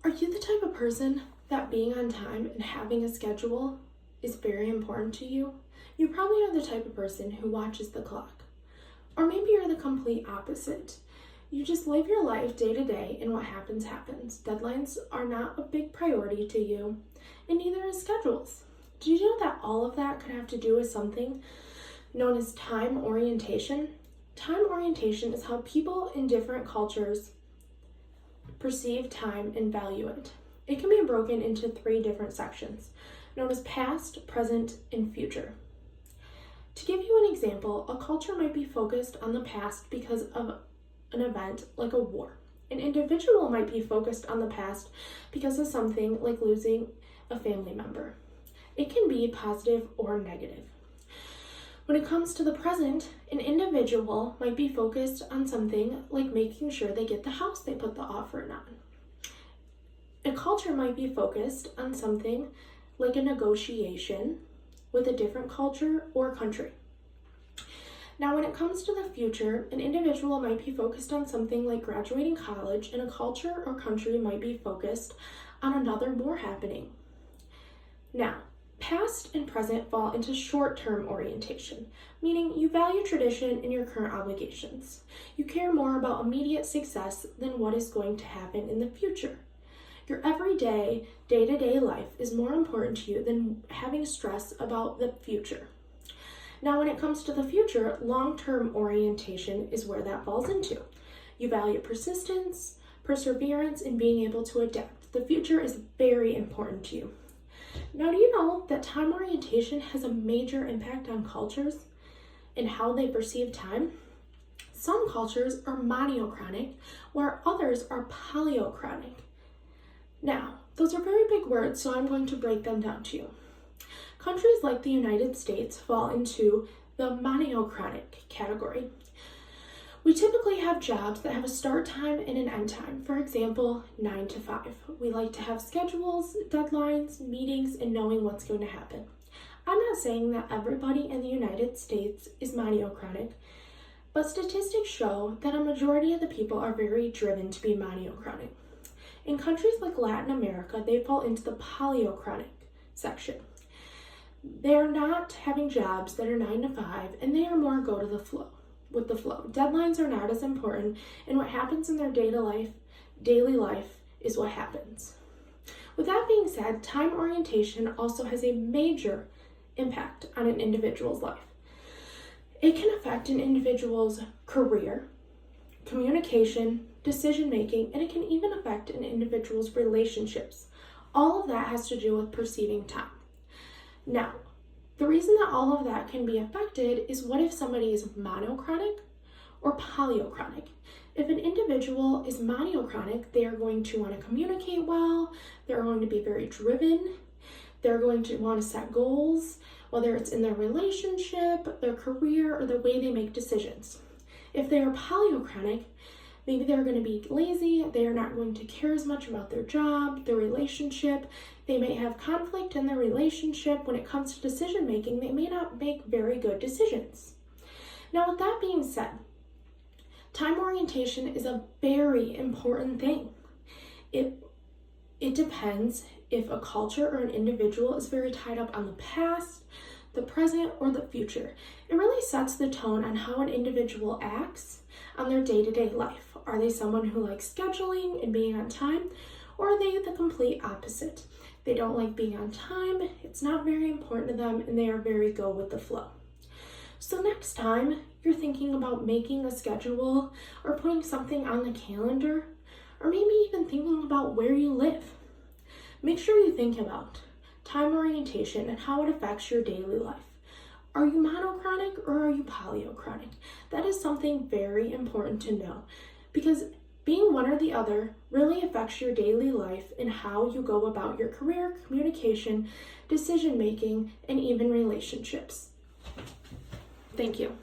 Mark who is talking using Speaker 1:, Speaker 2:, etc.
Speaker 1: Are you the type of person that being on time and having a schedule is very important to you? You probably are the type of person who watches the clock. Or maybe you're the complete opposite. You just live your life day to day and what happens, happens. Deadlines are not a big priority to you, and neither is schedules. Did you know that all of that could have to do with something known as time orientation? Time orientation is how people in different cultures perceive time and value it. It can be broken into 3 different sections, known as past, present, and future. To give you an example, a culture might be focused on the past because of an event like a war. An individual might be focused on the past because of something like losing a family member. It can be positive or negative. When it comes to the present, an individual might be focused on something like making sure they get the house they put the offer in on. A culture might be focused on something like a negotiation with a different culture or country. Now, when it comes to the future, an individual might be focused on something like graduating college, and a culture or country might be focused on another war happening. Now, past and present fall into short-term orientation, meaning you value tradition and your current obligations. You care more about immediate success than what is going to happen in the future. Your everyday, day-to-day life is more important to you than having stress about the future. Now, when it comes to the future, long-term orientation is where that falls into. You value persistence, perseverance, and being able to adapt. The future is very important to you. Now, do you know that time orientation has a major impact on cultures and how they perceive time? Some cultures are monochronic, where others are polychronic. Now, those are very big words, so I'm going to break them down to you. Countries like the United States fall into the monochronic category. We typically have jobs that have a start time and an end time. For example, 9 to 5. We like to have schedules, deadlines, meetings, and knowing what's going to happen. I'm not saying that everybody in the United States is monochronic, but statistics show that a majority of the people are very driven to be monochronic. In countries like Latin America, they fall into the polychronic section. They're not having jobs that are 9 to 5, and they are more go to the flow. With the flow. Deadlines are not as important, and what happens in their daily life is what happens. With that being said, time orientation also has a major impact on an individual's life. It can affect an individual's career, communication, decision-making, and it can even affect an individual's relationships. All of that has to do with perceiving time. Now, the reason that all of that can be affected is what if somebody is monochronic or polychronic? If an individual is monochronic, they are going to want to communicate well, they're going to be very driven, they're going to want to set goals, whether it's in their relationship, their career, or the way they make decisions. If they are polychronic, maybe they're going to be lazy, they are not going to care as much about their job, their relationship. They may have conflict in their relationship. When it comes to decision making, they may not make very good decisions. Now, with that being said, time orientation is a very important thing. It depends if a culture or an individual is very tied up on the past, the present, or the future. It really sets the tone on how an individual acts on their day-to-day life. Are they someone who likes scheduling and being on time, or are they the complete opposite? They don't like being on time, it's not very important to them, and they are very go with the flow. So next time you're thinking about making a schedule or putting something on the calendar, or maybe even thinking about where you live, make sure you think about time orientation and how it affects your daily life. Are you monochronic or are you polychronic? That is something very important to know, because being one or the other really affects your daily life and how you go about your career, communication, decision making, and even relationships. Thank you.